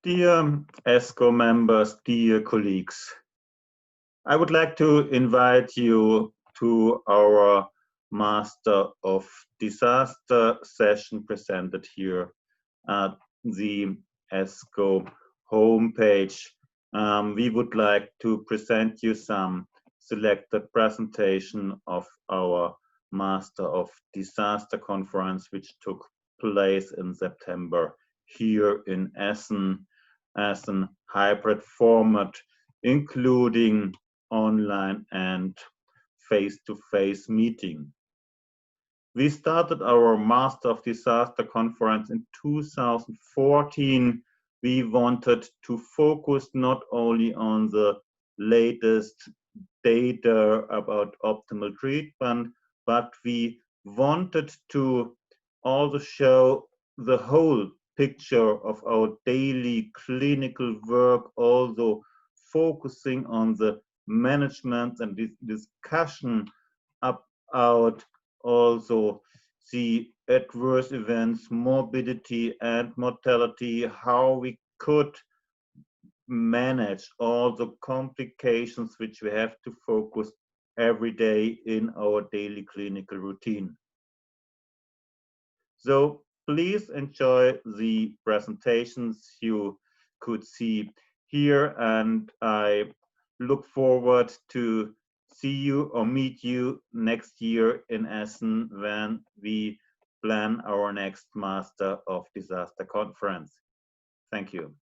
Dear ESGO members, dear colleagues, I would like to invite you to our Master of Disaster session presented here at the ESGO homepage. We would like to present you some selected presentation of our Master of Disaster conference, which took place in September here in Essen as a hybrid format, including online and face-to-face meeting. We started our Master of Disaster conference in 2014. We wanted to focus not only on the latest data about optimal treatment, but we wanted to also show the whole picture of our daily clinical work, also focusing on the management and discussion about also the adverse events, morbidity and mortality, how we could manage all the complications which we have to focus every day in our daily clinical routine. So please enjoy the presentations you could see here, and I look forward to see you or meet you next year in Essen when we plan our next Master of Disaster conference. Thank you.